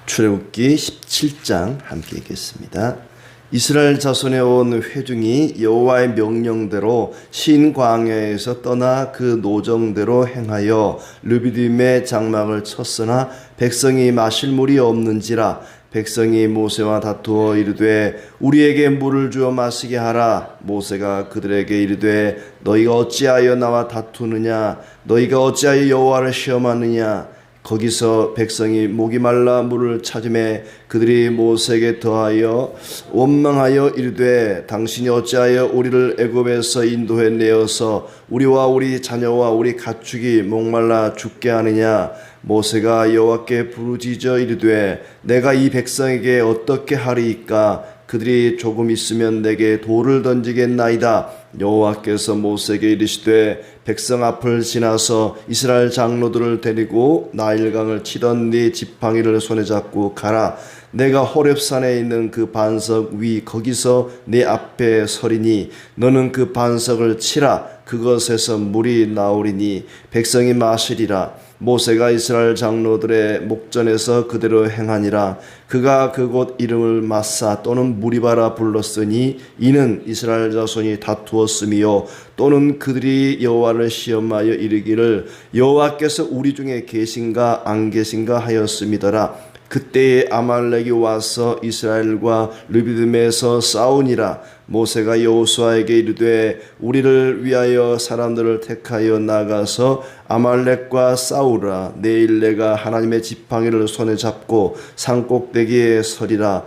출애굽기 17장 함께 읽겠습니다. 이스라엘 자손의 온 회중이 여호와의 명령대로 신 광야에서 떠나 그 노정대로 행하여 르비딤의 장막을 쳤으나 백성이 마실 물이 없는지라. 백성이 모세와 다투어 이르되 우리에게 물을 주어 마시게 하라. 모세가 그들에게 이르되 너희가 어찌하여 나와 다투느냐? 너희가 어찌하여 여호와를 시험하느냐? 거기서 백성이 목이 말라 물을 찾음에 그들이 모세에게 더하여 원망하여 이르되 당신이 어찌하여 우리를 애굽에서 인도해 내어서 우리와 우리 자녀와 우리 가축이 목말라 죽게 하느냐? 모세가 여호와께 부르짖어 이르되 내가 이 백성에게 어떻게 하리이까? 그들이 조금 있으면 내게 돌을 던지겠나이다. 여호와께서 모세에게 이르시되 백성 앞을 지나서 이스라엘 장로들을 데리고 나일강을 치던 네 지팡이를 손에 잡고 가라. 내가 호렙산에 있는 그 반석 위 거기서 네 앞에 서리니 너는 그 반석을 치라. 그것에서 물이 나오리니 백성이 마시리라. 모세가 이스라엘 장로들의 목전에서 그대로 행하니라. 그가 그곳 이름을 마사 또는 무리바라 불렀으니 이는 이스라엘 자손이 다투었음이요 또는 그들이 여호와를 시험하여 이르기를 여호와께서 우리 중에 계신가 안 계신가 하였음이더라. 그때에 아말렉이 와서 이스라엘과 르비딤에서 싸우니라. 모세가 여호수아에게 이르되 우리를 위하여 사람들을 택하여 나가서 아말렉과 싸우라. 내일 내가 하나님의 지팡이를 손에 잡고 산꼭대기에 서리라.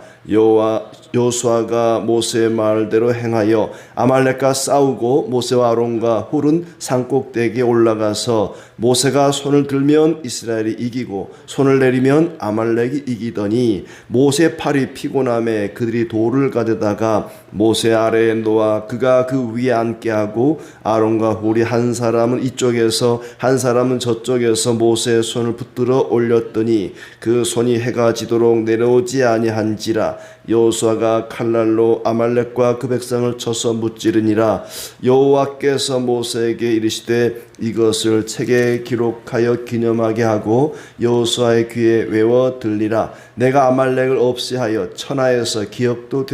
여호수아가 모세의 말대로 행하여 아말렉과 싸우고 모세와 아론과 훌은 산꼭대기에 올라가서 모세가 손을 들면 이스라엘이 이기고 손을 내리면 아말렉이 이기더니 모세 팔이 피곤함에 그들이 돌을 가져다가 모세 아래에 놓아 그가 그 위에 앉게 하고 아론과 훌이 한 사람은 이쪽에서 한 사람은 저쪽에서 모세의 손을 붙들어 올렸더니 그 손이 해가 지도록 내려오지 아니한지라. 여호수아가 칼날로 아말렉과 그 백성을 쳐서 무찌르니라. 여호와께서 모세에게 이르시되 이것을 책에 기록하여 기념하게 하고 여호수아의 귀에 외워 들리라. 내가 아말렉을 없애하여 천하에서 기억도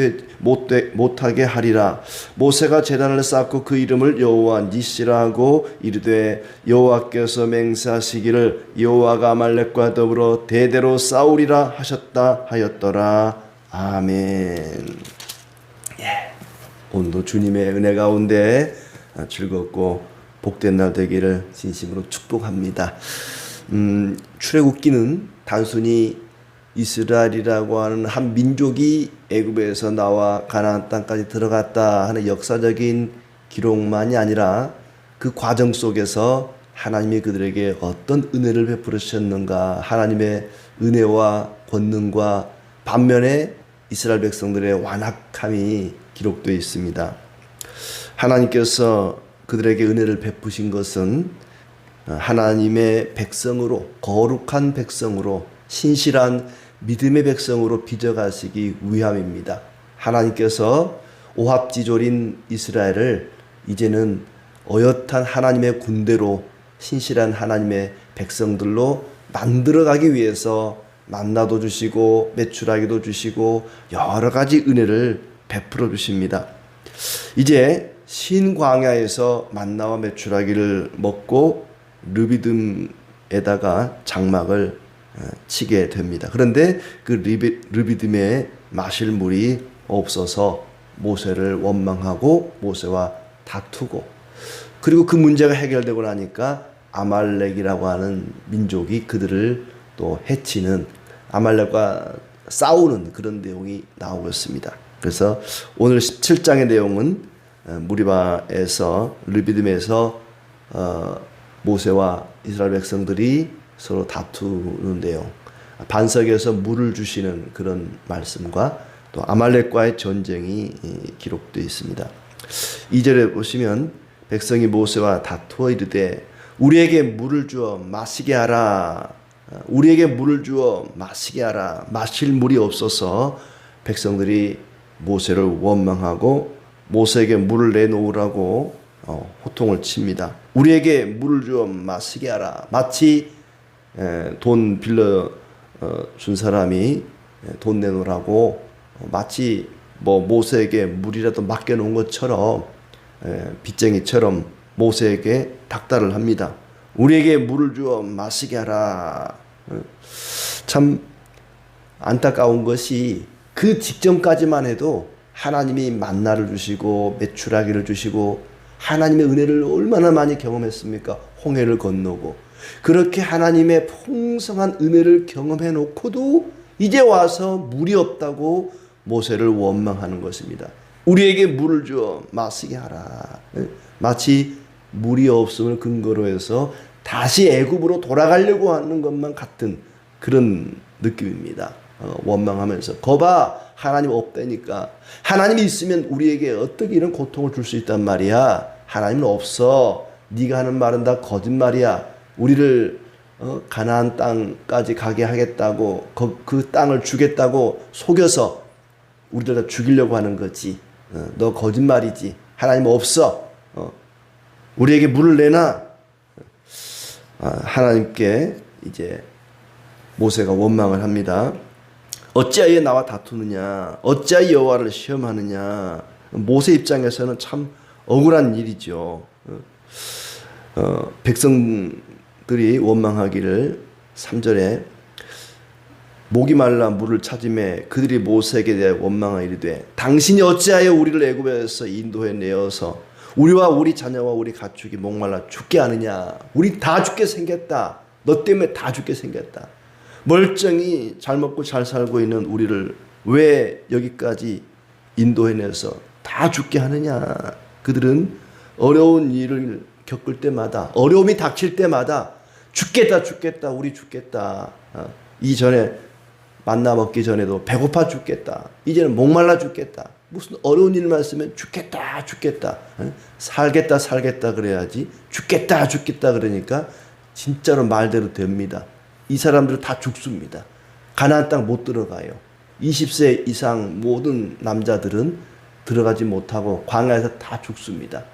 못하게 하리라. 모세가 제단을 쌓고 그 이름을 여호와 니시라 하고 이르되 여호와께서 맹세하시기를 여호와가 아말렉과 더불어 대대로 싸우리라 하셨다 하였더라. 아멘. 오늘도 주님의 은혜 가운데 즐겁고 복된 날 되기를 진심으로 축복합니다. 출애굽기는 단순히 이스라엘이라고 하는 한 민족이 애굽에서 나와 가나안 땅까지 들어갔다 하는 역사적인 기록만이 아니라 그 과정 속에서 하나님이 그들에게 어떤 은혜를 베풀으셨는가, 하나님의 은혜와 권능과 반면에 이스라엘 백성들의 완악함이 기록되어 있습니다. 하나님께서 그들에게 은혜를 베푸신 것은 하나님의 백성으로, 거룩한 백성으로, 신실한 믿음의 백성으로 빚어가시기 위함입니다. 하나님께서 오합지졸인 이스라엘을 이제는 어엿한 하나님의 군대로, 신실한 하나님의 백성들로 만들어가기 위해서 만나도 주시고 매출하기도 주시고 여러 가지 은혜를 베풀어 주십니다. 이제 신광야에서 만나와 매출하기를 먹고 르비딤에다가 장막을 치게 됩니다. 그런데 그 르비딤에 마실 물이 없어서 모세를 원망하고 모세와 다투고, 그리고 그 문제가 해결되고 나니까 아말렉이라고 하는 민족이 그들을 또 해치는, 아말렉과 싸우는 그런 내용이 나오고 있습니다. 그래서 오늘 17장의 내용은 무리바에서, 르비딤에서 모세와 이스라엘 백성들이 서로 다투는 내용, 반석에서 물을 주시는 그런 말씀과 또 아말렉과의 전쟁이 기록되어 있습니다. 2절에 보시면 백성이 모세와 다투어 이르되 우리에게 물을 주어 마시게 하라. 우리에게 물을 주어 마시게 하라. 마실 물이 없어서 백성들이 모세를 원망하고 모세에게 물을 내놓으라고 호통을 칩니다. 우리에게 물을 주어 마시게 하라. 마치 돈 빌려 준 사람이 돈 내놓으라고 마치 뭐 모세에게 물이라도 맡겨놓은 것처럼 빚쟁이처럼 모세에게 닥달을 합니다. 우리에게 물을 주어 마시게 하라. 참 안타까운 것이 그 직전까지만 해도 하나님이 만나를 주시고 메추라기를 주시고 하나님의 은혜를 얼마나 많이 경험했습니까? 홍해를 건너고 그렇게 하나님의 풍성한 은혜를 경험해 놓고도 이제 와서 물이 없다고 모세를 원망하는 것입니다. 우리에게 물을 주어 마시게 하라. 마치 물이 없음을 근거로 해서 다시 애굽으로 돌아가려고 하는 것만 같은 그런 느낌입니다. 원망하면서 거봐 하나님 없다니까. 하나님이 있으면 우리에게 어떻게 이런 고통을 줄 수 있단 말이야. 하나님은 없어. 네가 하는 말은 다 거짓말이야. 우리를 가나안 땅까지 가게 하겠다고 그 땅을 주겠다고 속여서 우리들 다 죽이려고 하는 거지. 너 거짓말이지. 하나님 없어. 우리에게 물을 내놔. 하나님께 이제 모세가 원망을 합니다. 어찌하여 나와 다투느냐? 어찌하여 여호와를 시험하느냐? 모세 입장에서는 참 억울한 일이죠. 백성들이 원망하기를 3절에 목이 말라 물을 찾음에 그들이 모세에게 대해 원망하 이르되 당신이 어찌하여 우리를 애굽에서 인도해 내어서 우리와 우리 자녀와 우리 가축이 목말라 죽게 하느냐? 우리 다 죽게 생겼다. 너 때문에 다 죽게 생겼다. 멀쩡히 잘 먹고 잘 살고 있는 우리를 왜 여기까지 인도해내서 다 죽게 하느냐. 그들은 어려운 일을 겪을 때마다 어려움이 닥칠 때마다 죽겠다 우리 죽겠다. 이전에 만나 먹기 전에도 배고파 죽겠다. 이제는 목말라 죽겠다. 무슨 어려운 일만 있으면 죽겠다 살겠다 그래야지 죽겠다 그러니까 진짜로 말대로 됩니다. 이 사람들 다 죽습니다. 가나안 땅 못 들어가요. 20세 이상 모든 남자들은 들어가지 못하고 광야에서 다 죽습니다.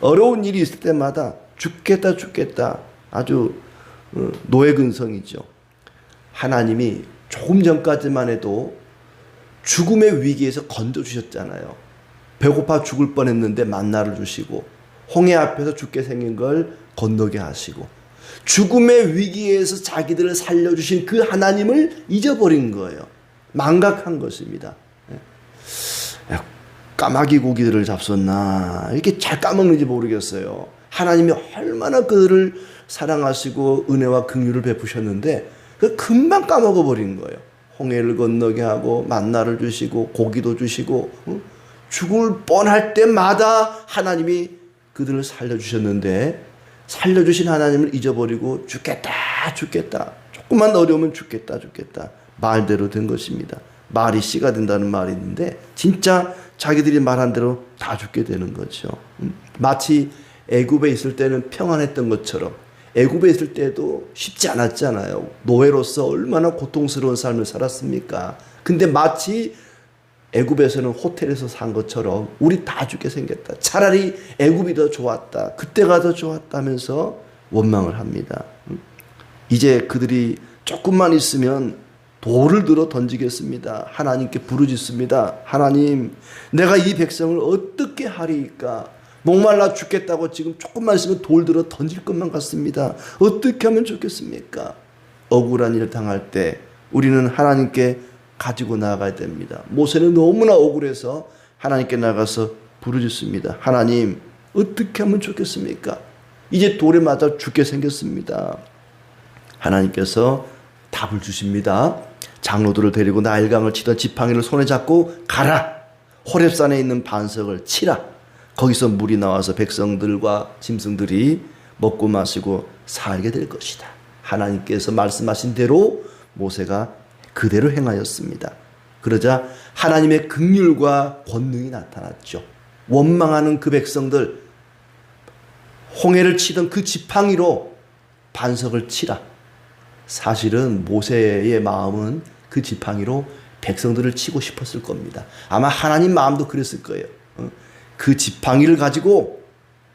어려운 일이 있을 때마다 죽겠다 아주 노예근성이죠. 하나님이 조금 전까지만 해도 죽음의 위기에서 건져주셨잖아요. 배고파 죽을 뻔했는데 만나를 주시고 홍해 앞에서 죽게 생긴 걸 건너게 하시고 죽음의 위기에서 자기들을 살려주신 그 하나님을 잊어버린 거예요. 망각한 것입니다. 까마귀 고기들을 잡섰나 이렇게 잘 까먹는지 모르겠어요. 하나님이 얼마나 그들을 사랑하시고 은혜와 긍휼을 베푸셨는데 그 금방 까먹어 버린 거예요. 홍해를 건너게 하고 만나를 주시고 고기도 주시고 죽을 뻔할 때마다 하나님이 그들을 살려주셨는데 살려주신 하나님을 잊어버리고 죽겠다 조금만 어려우면 죽겠다 말대로 된 것입니다. 말이 씨가 된다는 말이 있는데 진짜 자기들이 말한 대로 다 죽게 되는 거죠. 마치 애굽에 있을 때는 평안했던 것처럼 애굽에 있을 때도 쉽지 않았잖아요. 노예로서 얼마나 고통스러운 삶을 살았습니까? 근데 마치 애굽에서는 호텔에서 산 것처럼 우리 다 죽게 생겼다. 차라리 애굽이 더 좋았다. 그때가 더 좋았다 하면서 원망을 합니다. 이제 그들이 조금만 있으면 돌을 들어 던지겠습니다. 하나님께 부르짖습니다. 하나님, 내가 이 백성을 어떻게 하리까? 목말라 죽겠다고 지금 조금만 있으면 돌 들어 던질 것만 같습니다. 어떻게 하면 좋겠습니까? 억울한 일을 당할 때 우리는 하나님께 가지고 나아가야 됩니다. 모세는 너무나 억울해서 하나님께 나가서 부르짖습니다. 하나님, 어떻게 하면 좋겠습니까? 이제 돌에 맞아 죽게 생겼습니다. 하나님께서 답을 주십니다. 장로들을 데리고 나일강을 치던 지팡이를 손에 잡고 가라. 호렙산에 있는 반석을 치라. 거기서 물이 나와서 백성들과 짐승들이 먹고 마시고 살게 될 것이다. 하나님께서 말씀하신 대로 모세가 그대로 행하였습니다. 그러자 하나님의 긍휼과 권능이 나타났죠. 원망하는 그 백성들, 홍해를 치던 그 지팡이로 반석을 치라. 사실은 모세의 마음은 그 지팡이로 백성들을 치고 싶었을 겁니다. 아마 하나님 마음도 그랬을 거예요. 그 지팡이를 가지고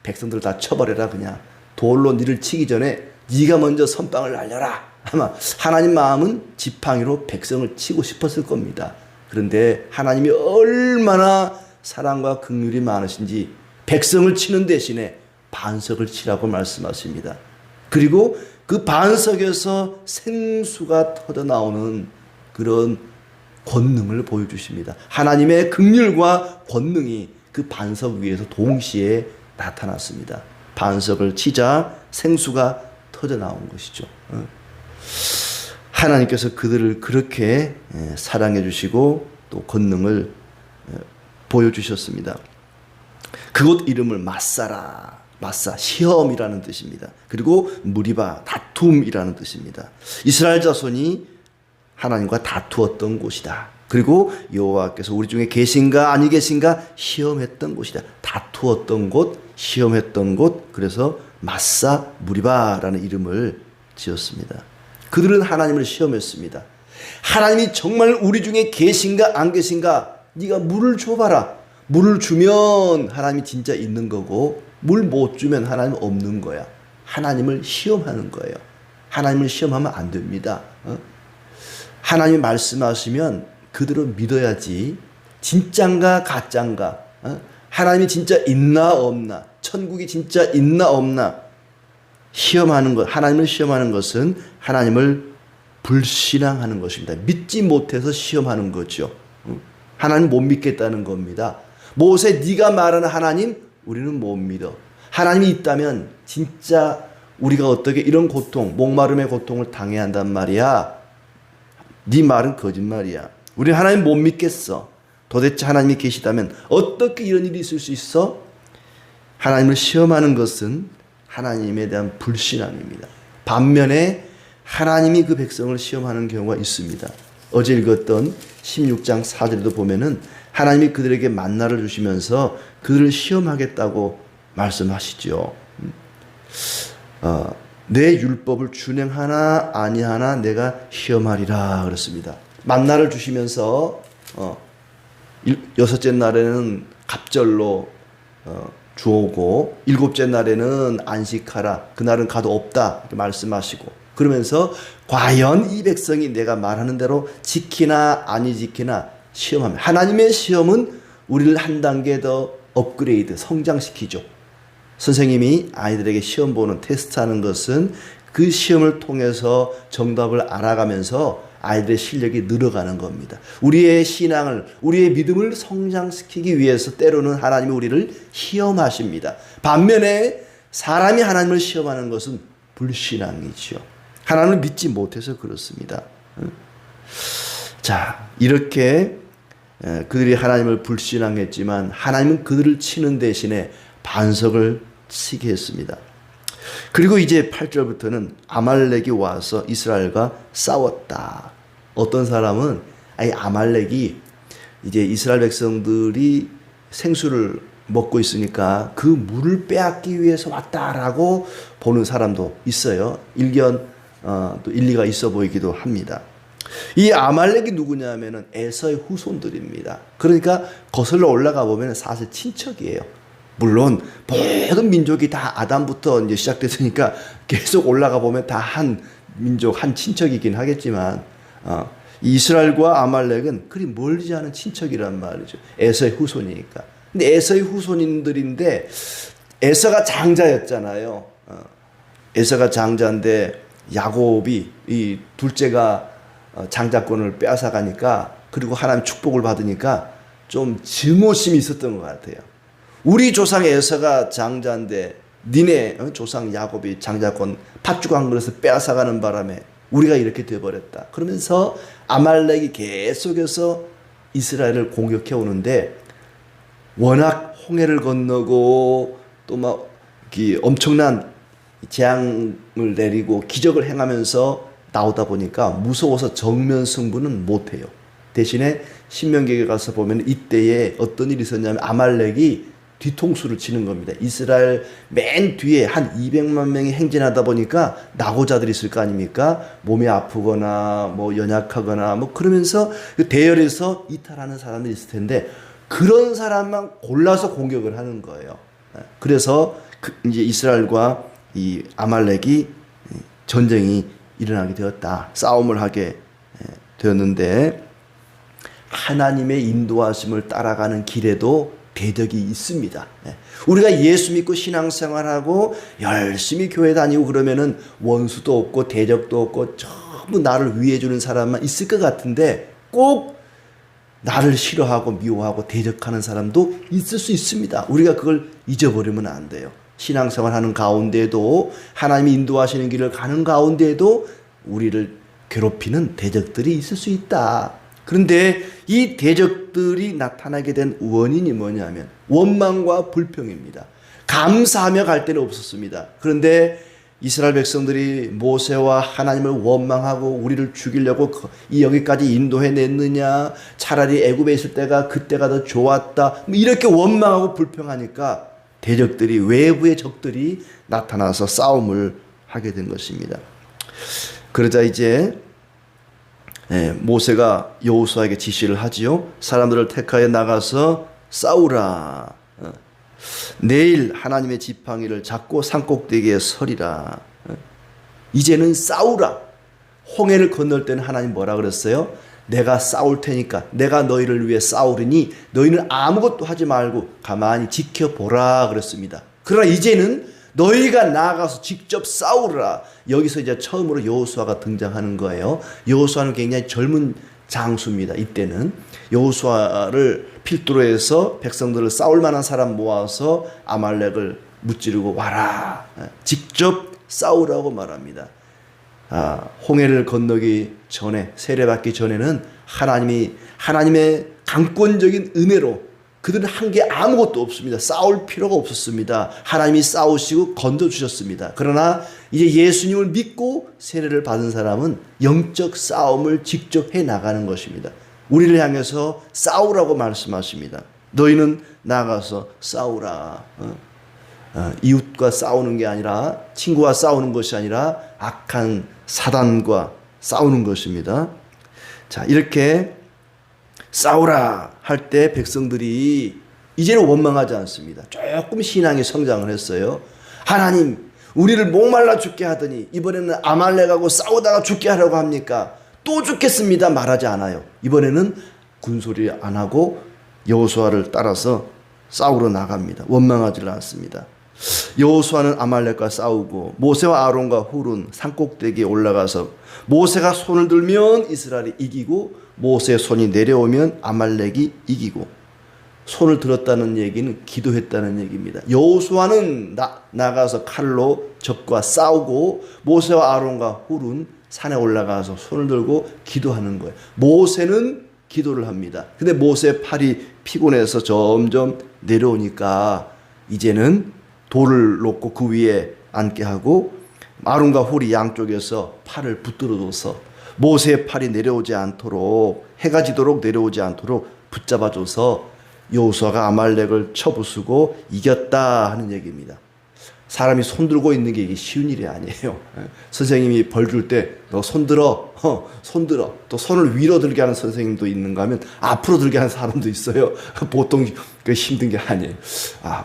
백성들을 다 쳐버려라. 그냥 돌로 니를 치기 전에 네가 먼저 선빵을 날려라. 아마 하나님 마음은 지팡이로 백성을 치고 싶었을 겁니다. 그런데 하나님이 얼마나 사랑과 긍휼이 많으신지 백성을 치는 대신에 반석을 치라고 말씀하십니다. 그리고 그 반석에서 생수가 터져 나오는 그런 권능을 보여주십니다. 하나님의 긍휼과 권능이 그 반석 위에서 동시에 나타났습니다. 반석을 치자 생수가 터져 나온 것이죠. 하나님께서 그들을 그렇게 사랑해 주시고 또 권능을 보여주셨습니다. 그곳 이름을 마사라, 마사, 시험이라는 뜻입니다. 그리고 무리바, 다툼이라는 뜻입니다. 이스라엘 자손이 하나님과 다투었던 곳이다. 그리고 여호와께서 우리 중에 계신가 아니 계신가 시험했던 곳이다. 다투었던 곳, 시험했던 곳, 그래서 마사 무리바라는 이름을 지었습니다. 그들은 하나님을 시험했습니다. 하나님이 정말 우리 중에 계신가 안 계신가, 네가 물을 줘봐라. 물을 주면 하나님이 진짜 있는 거고 물 못 주면 하나님 없는 거야. 하나님을 시험하는 거예요. 하나님을 시험하면 안 됩니다. 하나님이 말씀하시면 그대로 믿어야지. 진짠가 가짠가, 하나님이 진짜 있나 없나, 천국이 진짜 있나 없나 시험하는 것, 하나님을 시험하는 것은 하나님을 불신앙하는 것입니다. 믿지 못해서 시험하는 거죠. 하나님 못 믿겠다는 겁니다. 모세, 네가 말하는 하나님 우리는 못 믿어. 하나님이 있다면 진짜 우리가 어떻게 이런 고통, 목마름의 고통을 당해야 한단 말이야. 네 말은 거짓말이야. 우리 하나님 못 믿겠어. 도대체 하나님이 계시다면 어떻게 이런 일이 있을 수 있어? 하나님을 시험하는 것은 하나님에 대한 불신앙입니다. 반면에 하나님이 그 백성을 시험하는 경우가 있습니다. 어제 읽었던 16장 4절에도 보면은 하나님이 그들에게 만나를 주시면서 그들을 시험하겠다고 말씀하시죠. 내 율법을 준행하나 아니하나 내가 시험하리라 그랬습니다. 만나를 주시면서 여섯째 날에는 갑절로 주오고 일곱째 날에는 안식하라. 그날은 가도 없다 이렇게 말씀하시고, 그러면서 과연 이 백성이 내가 말하는 대로 지키나 아니 지키나 시험합니다. 하나님의 시험은 우리를 한 단계 더 업그레이드, 성장시키죠. 선생님이 아이들에게 시험 보는 테스트하는 것은 그 시험을 통해서 정답을 알아가면서 아이들의 실력이 늘어가는 겁니다. 우리의 신앙을, 우리의 믿음을 성장시키기 위해서 때로는 하나님이 우리를 시험하십니다. 반면에 사람이 하나님을 시험하는 것은 불신앙이죠. 하나님을 믿지 못해서 그렇습니다. 자, 이렇게 그들이 하나님을 불신앙했지만 하나님은 그들을 치는 대신에 반석을 치게 했습니다. 그리고 이제 8절부터는 아말렉이 와서 이스라엘과 싸웠다. 어떤 사람은 아말렉이 이제 이스라엘 백성들이 생수를 먹고 있으니까 그 물을 빼앗기 위해서 왔다라고 보는 사람도 있어요. 일견 또 일리가 있어 보이기도 합니다. 이 아말렉이 누구냐면은 에서의 후손들입니다. 그러니까 거슬러 올라가 보면 사실 친척이에요. 물론 모든 민족이 다 아담부터 이제 시작됐으니까 계속 올라가 보면 다 한 민족, 한 친척이긴 하겠지만 이스라엘과 아말렉은 그리 멀지 않은 친척이란 말이죠. 에서의 후손이니까. 근데 에서의 후손인들인데 에서가 장자였잖아요. 에서가 장자인데 야곱이 이 둘째가 장자권을 빼앗아가니까, 그리고 하나님 축복을 받으니까 좀 증오심이 있었던 것 같아요. 우리 조상 에서가 장자인데 니네 조상 야곱이 장자권 팥죽 한 그릇을 빼앗아가는 바람에 우리가 이렇게 돼버렸다. 그러면서 아말렉이 계속해서 이스라엘을 공격해 오는데, 워낙 홍해를 건너고 또 막 엄청난 재앙을 내리고 기적을 행하면서 나오다 보니까 무서워서 정면 승부는 못해요. 대신에 신명기에 가서 보면 이때에 어떤 일이 있었냐면 아말렉이 뒤통수를 치는 겁니다. 이스라엘 맨 뒤에 한 200만 명이 행진하다 보니까 낙오자들이 있을 거 아닙니까? 몸이 아프거나 뭐 연약하거나 뭐 그러면서 대열에서 이탈하는 사람들이 있을 텐데 그런 사람만 골라서 공격을 하는 거예요. 그래서 이제 이스라엘과 이 아말렉이 전쟁이 일어나게 되었다. 싸움을 하게 되었는데 하나님의 인도하심을 따라가는 길에도 대적이 있습니다. 우리가 예수 믿고 신앙생활하고 열심히 교회 다니고 그러면은 원수도 없고 대적도 없고 전부 나를 위해 주는 사람만 있을 것 같은데 꼭 나를 싫어하고 미워하고 대적하는 사람도 있을 수 있습니다. 우리가 그걸 잊어버리면 안 돼요. 신앙생활하는 가운데도 하나님이 인도하시는 길을 가는 가운데도 우리를 괴롭히는 대적들이 있을 수 있다. 그런데 이 대적들이 나타나게 된 원인이 뭐냐면 원망과 불평입니다. 감사하며 갈 때는 없었습니다. 그런데 이스라엘 백성들이 모세와 하나님을 원망하고 우리를 죽이려고 여기까지 인도해냈느냐, 차라리 애굽에 있을 때가 그때가 더 좋았다, 이렇게 원망하고 불평하니까 대적들이, 외부의 적들이 나타나서 싸움을 하게 된 것입니다. 그러자 이제 모세가 여호수아에게 지시를 하지요. 사람들을 택하여 나가서 싸우라. 내일 하나님의 지팡이를 잡고 산꼭대기에 서리라. 이제는 싸우라. 홍해를 건널 때는 하나님 뭐라 그랬어요? 내가 싸울 테니까 내가 너희를 위해 싸우리니 너희는 아무것도 하지 말고 가만히 지켜보라 그랬습니다. 그러나 이제는 너희가 나가서 직접 싸우라. 여기서 이제 처음으로 여호수아가 등장하는 거예요. 여호수아는 굉장히 젊은 장수입니다. 이때는 여호수아를 필두로 해서 백성들을 싸울 만한 사람 모아서 아말렉을 무찌르고 와라. 직접 싸우라고 말합니다. 홍해를 건너기 전에, 세례받기 전에는 하나님의 강권적인 은혜로 그들은 한 게 아무것도 없습니다. 싸울 필요가 없었습니다. 하나님이 싸우시고 건져주셨습니다. 그러나 이제 예수님을 믿고 세례를 받은 사람은 영적 싸움을 직접 해나가는 것입니다. 우리를 향해서 싸우라고 말씀하십니다. 너희는 나가서 싸우라. 이웃과 싸우는 게 아니라, 친구와 싸우는 것이 아니라 악한 사단과 싸우는 것입니다. 자, 이렇게 싸우라 할 때 백성들이 이제는 원망하지 않습니다. 조금 신앙의 성장을 했어요. 하나님, 우리를 목말라 죽게 하더니 이번에는 아말렉하고 싸우다가 죽게 하려고 합니까? 또 죽겠습니다 말하지 않아요. 이번에는 군소리 안 하고 여호수아를 따라서 싸우러 나갑니다. 원망하지 않습니다. 여호수아는 아말렉과 싸우고 모세와 아론과 훌은 산꼭대기에 올라가서 모세가 손을 들면 이스라엘이 이기고 모세의 손이 내려오면 아말렉이 이기고, 손을 들었다는 얘기는 기도했다는 얘기입니다. 여호수아는 나가서 칼로 적과 싸우고 모세와 아론과 훌은 산에 올라가서 손을 들고 기도하는 거예요. 모세는 기도를 합니다. 근데 모세의 팔이 피곤해서 점점 내려오니까 이제는 돌을 놓고 그 위에 앉게 하고 아론과 훌이 양쪽에서 팔을 붙들어줘서 모세의 팔이 내려오지 않도록, 해가 지도록 내려오지 않도록 붙잡아줘서 여호수아가 아말렉을 쳐부수고 이겼다 하는 얘기입니다. 사람이 손들고 있는 게 이게 쉬운 일이 아니에요. 선생님이 벌 줄 때 너 손들어, 손들어. 또 손을 위로 들게 하는 선생님도 있는가 하면 앞으로 들게 하는 사람도 있어요. 보통 그 힘든 게 아니에요.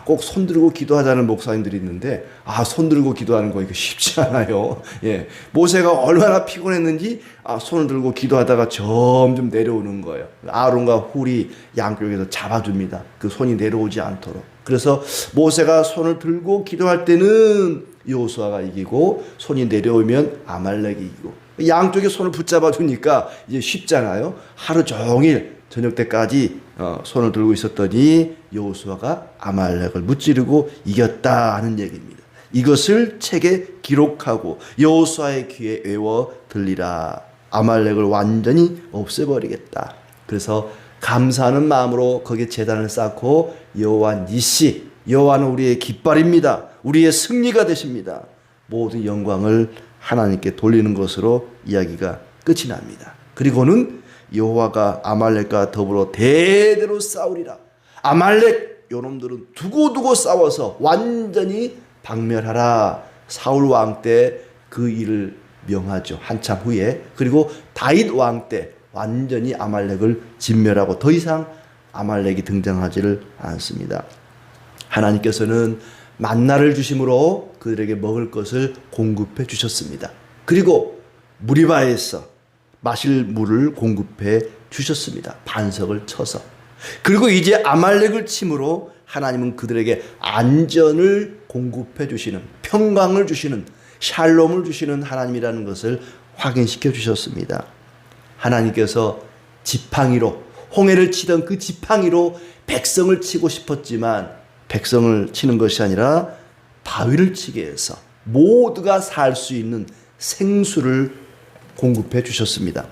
꼭 손들고 기도하자는 목사님들이 있는데 손들고 기도하는 거 이거 쉽지 않아요. 예, 모세가 얼마나 피곤했는지 손을 들고 기도하다가 점점 내려오는 거예요. 아론과 훌이 양쪽에서 잡아줍니다. 그 손이 내려오지 않도록. 그래서 모세가 손을 들고 기도할 때는 여호수아가 이기고 손이 내려오면 아말렉이 이기고, 양쪽에 손을 붙잡아 주니까 이제 쉽잖아요. 하루 종일 저녁 때까지 손을 들고 있었더니 여호수아가 아말렉을 무찌르고 이겼다 하는 얘기입니다. 이것을 책에 기록하고 여호수아의 귀에 외워 들리라. 아말렉을 완전히 없애버리겠다. 그래서 감사하는 마음으로 거기에 제단을 쌓고 여호와 니시, 여호와는 우리의 깃발입니다. 우리의 승리가 되십니다. 모든 영광을 하나님께 돌리는 것으로 이야기가 끝이 납니다. 그리고는 여호와가 아말렉과 더불어 대대로 싸우리라. 아말렉 요놈들은 두고두고 싸워서 완전히 박멸하라. 사울 왕 때 그 일을 명하죠. 한참 후에. 그리고 다윗 왕 때 완전히 아말렉을 진멸하고 더 이상 아말렉이 등장하지를 않습니다. 하나님께서는 만나를 주심으로 그들에게 먹을 것을 공급해 주셨습니다. 그리고 무리바에서 마실 물을 공급해 주셨습니다. 반석을 쳐서. 그리고 이제 아말렉을 침으로 하나님은 그들에게 안전을 공급해 주시는, 평강을 주시는, 샬롬을 주시는 하나님이라는 것을 확인시켜 주셨습니다. 하나님께서 지팡이로, 홍해를 치던 그 지팡이로 백성을 치고 싶었지만 백성을 치는 것이 아니라 바위를 치게 해서 모두가 살 수 있는 생수를 공급해 주셨습니다.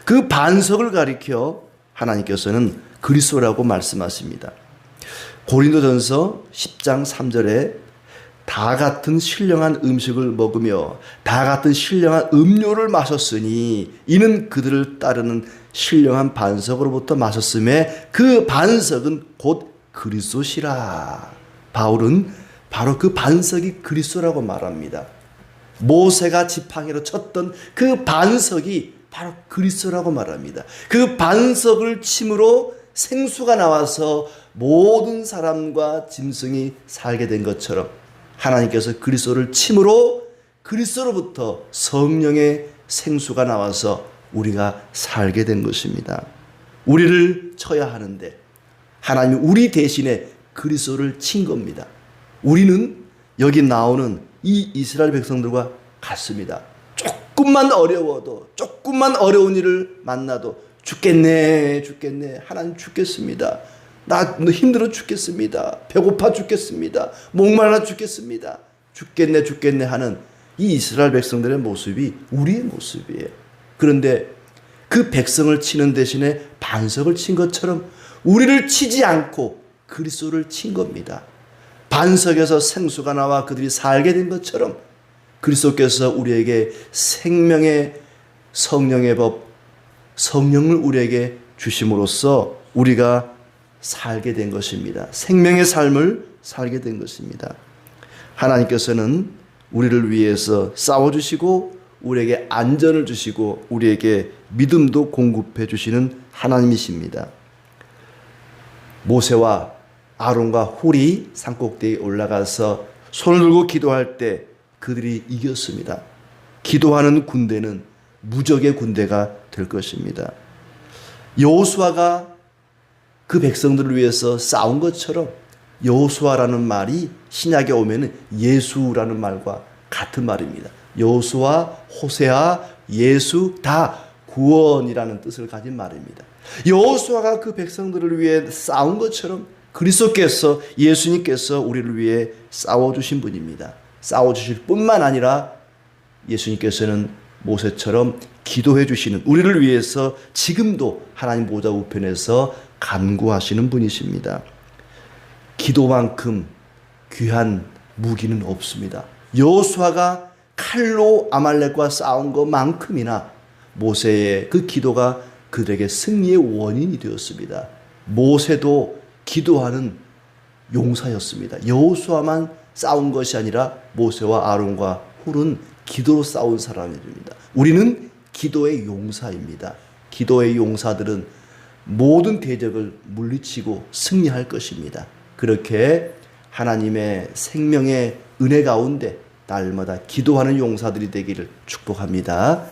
그 반석을 가리켜 하나님께서는 그리스도라고 말씀하십니다. 고린도전서 10장 3절에 다 같은 신령한 음식을 먹으며 다 같은 신령한 음료를 마셨으니 이는 그들을 따르는 신령한 반석으로부터 마셨음에 그 반석은 곧 그리스도시라. 바울은 바로 그 반석이 그리스도라고 말합니다. 모세가 지팡이로 쳤던 그 반석이 바로 그리스도라고 말합니다. 그 반석을 침으로 생수가 나와서 모든 사람과 짐승이 살게 된 것처럼 하나님께서 그리스도를 침으로 그리스도로부터 성령의 생수가 나와서 우리가 살게 된 것입니다. 우리를 쳐야 하는데 하나님이 우리 대신에 그리스도를 친 겁니다. 우리는 여기 나오는 이 이스라엘 백성들과 같습니다. 조금만 어려워도, 조금만 어려운 일을 만나도 죽겠네 하나님 죽겠습니다. 나 힘들어 죽겠습니다. 배고파 죽겠습니다. 목말라 죽겠습니다. 죽겠네 하는 이 이스라엘 백성들의 모습이 우리의 모습이에요. 그런데 그 백성을 치는 대신에 반석을 친 것처럼 우리를 치지 않고 그리스도를 친 겁니다. 반석에서 생수가 나와 그들이 살게 된 것처럼 그리스도께서 우리에게 생명의 성령의 법, 성령을 우리에게 주심으로써 우리가 살게 된 것입니다. 생명의 삶을 살게 된 것입니다. 하나님께서는 우리를 위해서 싸워주시고 우리에게 안전을 주시고 우리에게 믿음도 공급해 주시는 하나님이십니다. 모세와 아론과 훌이 산꼭대기에 올라가서 손을 들고 기도할 때 그들이 이겼습니다. 기도하는 군대는 무적의 군대가 될 것입니다. 여호수아가 그 백성들을 위해서 싸운 것처럼 여호수아라는 말이 신약에 오면은 예수라는 말과 같은 말입니다. 여호수아, 호세아, 예수 다 구원이라는 뜻을 가진 말입니다. 여호수아가 그 백성들을 위해 싸운 것처럼 그리스도께서, 예수님께서 우리를 위해 싸워주신 분입니다. 싸워주실 뿐만 아니라 예수님께서는 모세처럼 기도해 주시는, 우리를 위해서 지금도 하나님 보좌 우편에서 간구하시는 분이십니다. 기도만큼 귀한 무기는 없습니다. 여호수아가 칼로 아말렉과 싸운 것만큼이나 모세의 그 기도가 그들에게 승리의 원인이 되었습니다. 모세도 기도하는 용사였습니다. 여호수아만 싸운 것이 아니라 모세와 아론과 훌은 기도로 싸운 사람입니다. 우리는 기도의 용사입니다. 기도의 용사들은 모든 대적을 물리치고 승리할 것입니다. 그렇게 하나님의 생명의 은혜 가운데 날마다 기도하는 용사들이 되기를 축복합니다.